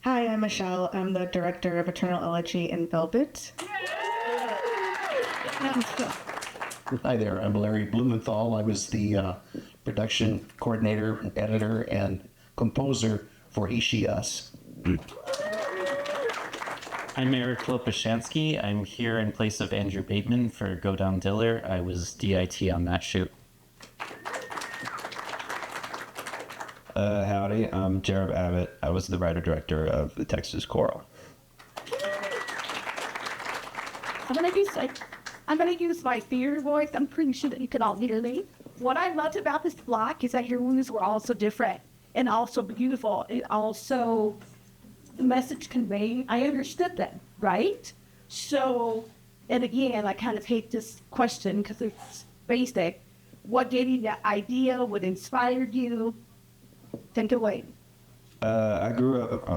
Hi, I'm Michelle. I'm the director of Eternal Elegy in Velvet. Hi there, I'm Larry Blumenthal. I was the production coordinator, editor, and composer for He, She, Us. I'm Eric Lopushanksy. I'm here in place of Andrew Bateman for Go Down Diller. I was DIT on that shoot. Howdy, I'm Jarob Abbott. I was the writer-director of The Texas Choral. I'm gonna use my theater voice. I'm pretty sure that you can all hear me. What I loved about this block is that your wounds were all so different and also beautiful. And also the message conveyed, I understood that, right? So, and again, I kind of hate this question because it's basic. What gave you the idea? What inspired you? Take it away. I grew up.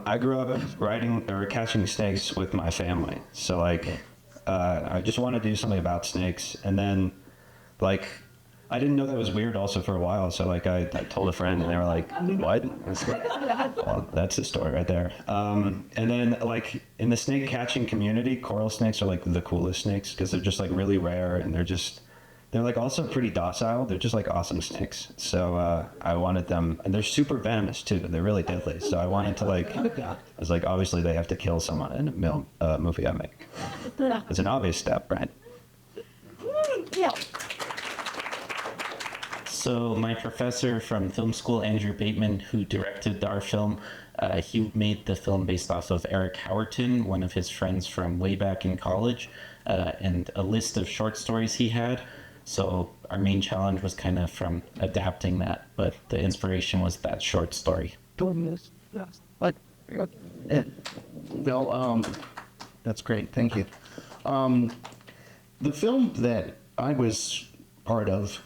I grew up riding or catching snakes with my family. So I just wanted to do something about snakes. And then, I didn't know that was weird. Also for a while. So I told a friend, and they were like, "What?" I was like, well, that's the story right there. And then in the snake catching community, coral snakes are the coolest snakes because they're just really rare, and they're also pretty docile. They're just awesome snakes. So I wanted them, and they're super venomous too. They're really deadly. So I wanted to I was obviously they have to kill someone in a movie I make. It's an obvious step, right? Yeah. So my professor from film school, Andrew Bateman, who directed our film, he made the film based off of Eric Howerton, one of his friends from way back in college, and a list of short stories he had. So our main challenge was kind of from adapting that, but the inspiration was that short story. Well, that's great. Thank you. The film that I was part of,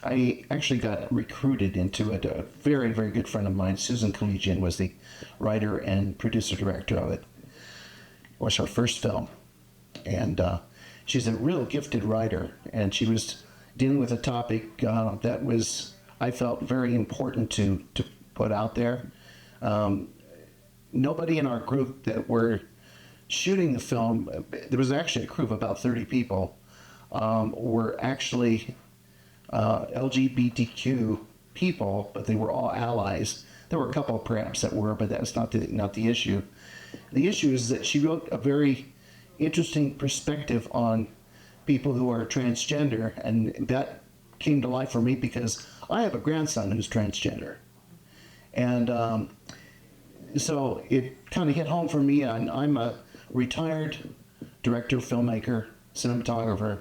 I actually got recruited into it. A very, very good friend of mine, Susan Collegian, was the writer and producer-director of it. It was her first film. And she's a real gifted writer, and she was dealing with a topic that was, I felt, very important to put out there. Nobody in our group that were shooting the film, there was actually a crew of about 30 people, were actually LGBTQ people, but they were all allies. There were a couple perhaps that were, but that's not the issue. The issue is that she wrote a very interesting perspective on people who are transgender, and that came to life for me because I have a grandson who's transgender. And so it kind of hit home for me. I'm a retired director, filmmaker, cinematographer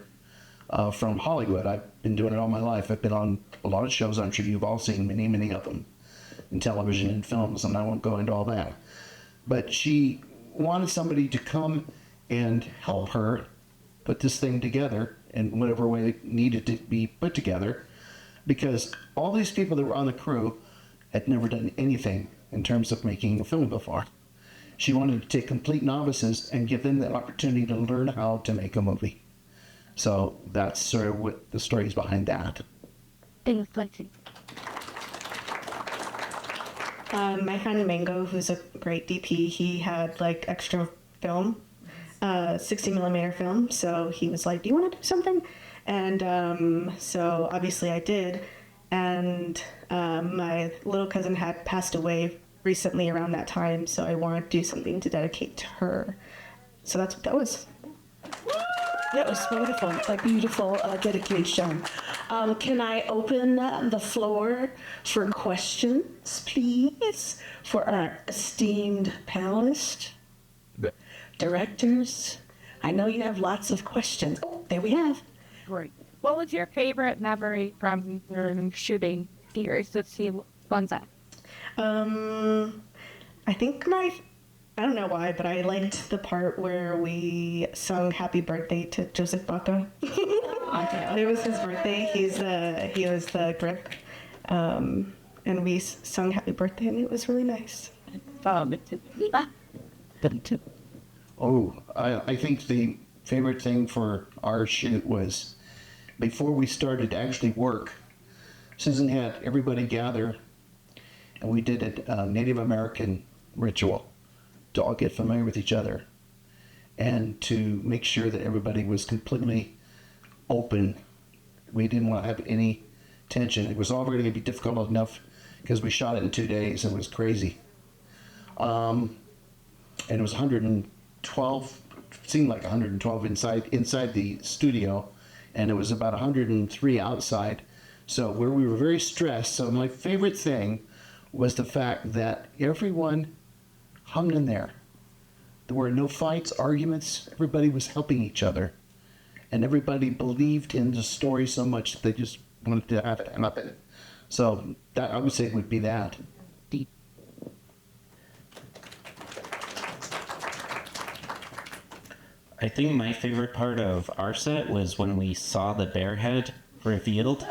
from Hollywood. I've been doing it all my life. I've been on a lot of shows. I'm sure you've all seen many of them in television and films, and I won't go into all that. But she wanted somebody to come and help her put this thing together in whatever way it needed to be put together, because all these people that were on the crew had never done anything in terms of making a film before. She wanted to take complete novices and give them the opportunity to learn how to make a movie. So that's sort of what the story is behind that. My friend Mango, who's a great DP, he had extra film, 60 millimeter film. So he was like, "Do you want to do something?" And so obviously I did. And my little cousin had passed away recently around that time, so I wanted to do something to dedicate to her. So that's what that was. That was beautiful, a beautiful dedication. Can I open the floor for questions, please, for our esteemed panelists, directors? I know you have lots of questions. Oh, there we have. Great. What was your favorite memory from your shooting here? Let's see, one's that. I think I don't know why, but I liked the part where we sung "Happy Birthday" to Joseph Baca. It was his birthday. He was the grip, and we sung "Happy Birthday," and it was really nice. Oh, I think the favorite thing for our shoot was before we started to actually work, Susan had everybody gather, and we did a Native American ritual to all get familiar with each other and to make sure that everybody was completely open. We didn't want to have any tension. It was already going to be difficult enough because we shot it in 2 days and it was crazy. And it was 112, seemed like 112 inside the studio, and it was about 103 outside. So where we were very stressed. So my favorite thing was the fact that everyone hung in there. There were no fights, arguments. Everybody was helping each other. And everybody believed in the story so much that they just wanted to have it happen. So that, I would say, would be that. I think my favorite part of our set was when we saw the bear head revealed,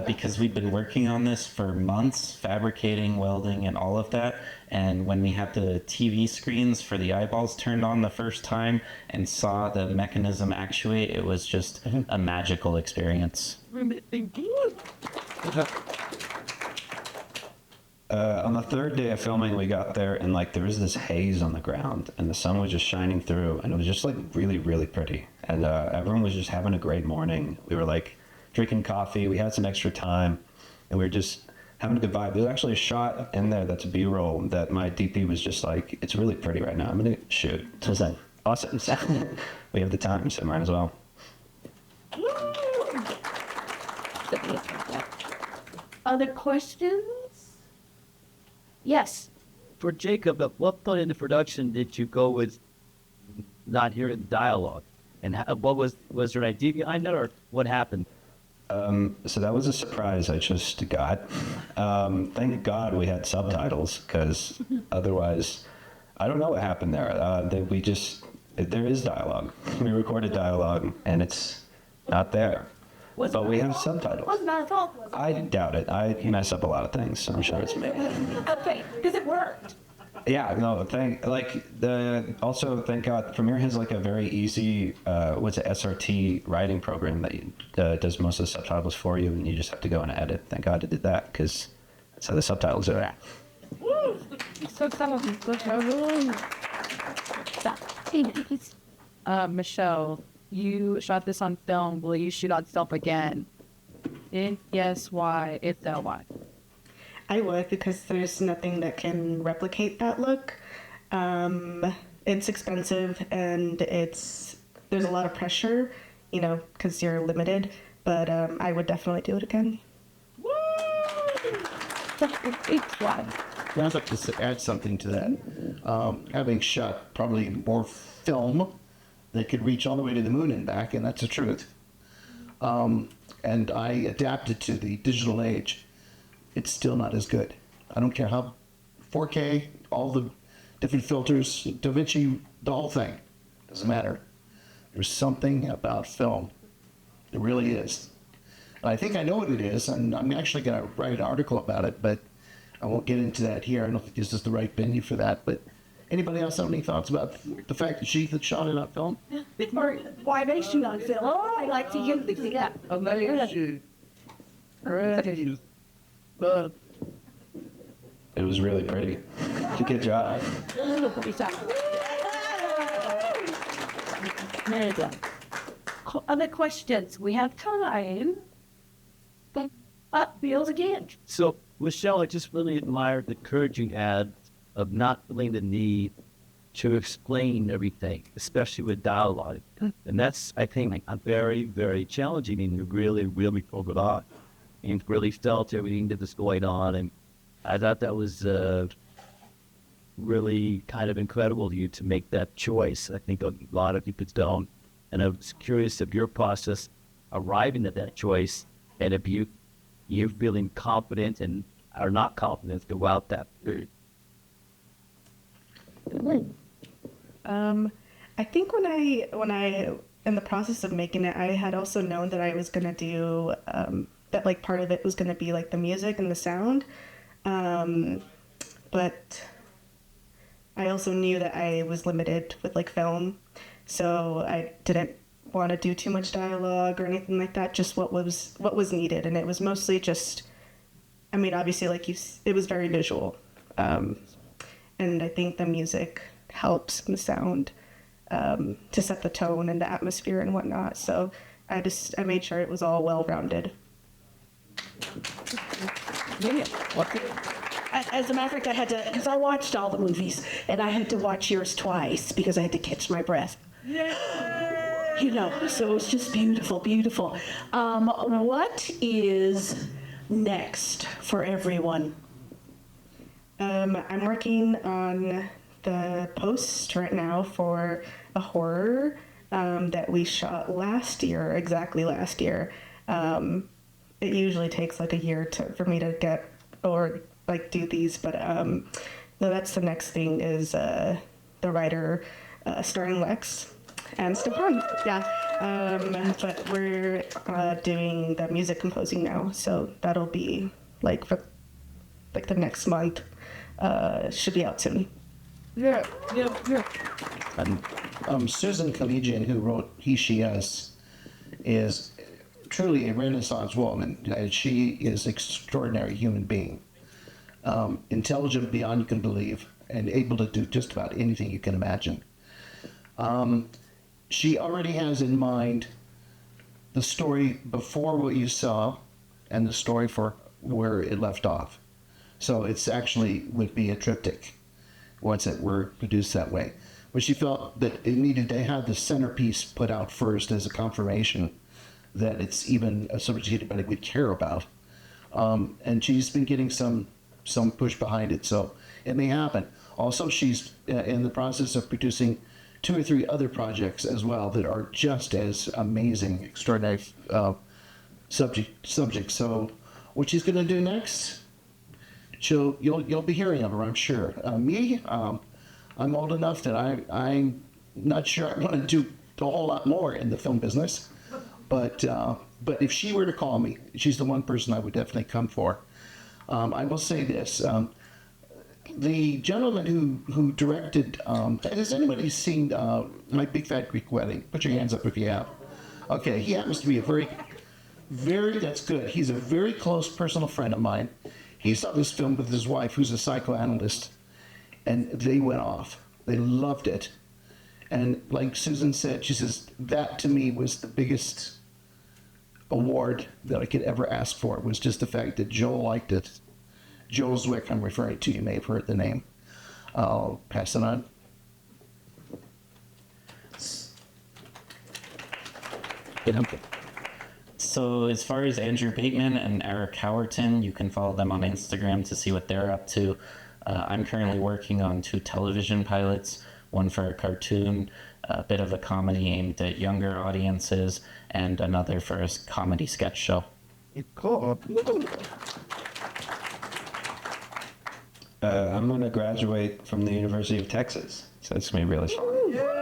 because we'd been working on this for months, fabricating, welding, and all of that. And when we had the TV screens for the eyeballs turned on the first time and saw the mechanism actuate, it was just a magical experience. On the third day of filming, we got there and like there was this haze on the ground and the sun was just shining through and it was just like really, really pretty. And everyone was just having a great morning. We were like drinking coffee. We had some extra time and we were just having a good vibe. There's actually a shot in there that's a B-roll that my DP was just like, it's really pretty right now. I'm going to shoot. So I was like, awesome. We have the time, so might as well. Other questions? Yes. For Jacob, at what point in the production did you go with not hearing dialogue? And what was there an idea behind that, or what happened? So that was a surprise I just got. Thank God we had subtitles, because otherwise, I don't know what happened there. There is dialogue. We recorded dialogue, and it's not there. But we have subtitles. Wasn't my fault, was it? I doubt it. I mess up a lot of things, so I'm sure it's me. Okay, because it worked. Yeah, no, also thank God Premiere has like a very easy SRT writing program that does most of the subtitles for you, and you just have to go and edit. Thank God it did that, because that's how the subtitles are at. Woo! So some of Michelle, you shot this on film. Will you shoot on film again? If yes, why? If no, why? I would, because there's nothing that can replicate that look. It's expensive and there's a lot of pressure, because you're limited. But I would definitely do it again. I'd like to add something to that. Having shot probably more film that could reach all the way to the moon and back, and that's the truth. And I adapted to the digital age. It's still not as good. I don't care how 4K, all the different filters, DaVinci, the whole thing. Doesn't matter. There's something about film. There really is. And I think I know what it is, and I'm actually going to write an article about it, but I won't get into that here. I don't think this is the right venue for that. But anybody else have any thoughts about the fact that she shot it on film? Or why they shoot on film? I like to use the that. It was really pretty. Good job. Other questions? We have time. Bills again. So, Michelle, I just really admired the courage you had of not feeling the need to explain everything, especially with dialogue. And that's, I think, very, very challenging, and you really, really pulled it off. And really felt everything that was going on, and I thought that was really kind of incredible of you to make that choice. I think a lot of people don't, and I was curious of your process arriving at that choice, and if you're feeling confident and are not confident throughout that period. I think when I in the process of making it, I had also known that I was gonna do that, like, part of it was gonna be like the music and the sound, but I also knew that I was limited with like film, so I didn't want to do too much dialogue or anything like that. Just what was needed, and it was mostly just, I mean, obviously, like it was very visual, and and I think the music helps the sound to set the tone and the atmosphere and whatnot. So I made sure it was all well-rounded. As a matter of fact, I had to, because I watched all the movies, and I had to watch yours twice because I had to catch my breath. You know, so it's just beautiful, beautiful. What is next for everyone? I'm working on the post right now for a horror that we shot exactly last year. It usually takes like a year for me to get or like do these, but no, that's the next thing is the writer starring Lex and Stefan. Yeah, but we're doing the music composing now, so that'll be like for like the next month. Should be out soon. And Susan Collegian, who wrote He, She, Us, is truly a Renaissance woman. She is an extraordinary human being, intelligent beyond you can believe, and able to do just about anything you can imagine. She already has in mind the story before what you saw and the story for where it left off. So it's actually would be a triptych once it were produced that way. But she felt that it needed to have the centerpiece put out first as a confirmation that it's even a subject anybody would care about. And she's been getting some push behind it, so it may happen. Also, she's in the process of producing 2 or 3 other projects as well that are just as amazing, extraordinary subjects. So what she's going to do next, you'll be hearing of her, I'm sure. Me, I'm old enough that I'm not sure I want to do a whole lot more in the film business. But if she were to call me, she's the one person I would definitely come for. I will say this. The gentleman who directed, has anybody seen My Big Fat Greek Wedding? Put your hands up if you have. Okay, he happens to be that's good. He's a very close personal friend of mine. He saw this film with his wife, who's a psychoanalyst, and they went off. They loved it. And like Susan said, she says, that to me was the biggest award that I could ever ask for, was just the fact that Joel liked it. Joel Zwick, I'm referring to, you may have heard the name. I'll pass it on. So as far as Andrew Bateman and Eric Howerton, you can follow them on Instagram to see what they're up to. I'm currently working on 2 television pilots, one for a cartoon, a bit of a comedy aimed at younger audiences, and another for a comedy sketch show. Cool. I'm going to graduate from the University of Texas, so it's going to be really fun.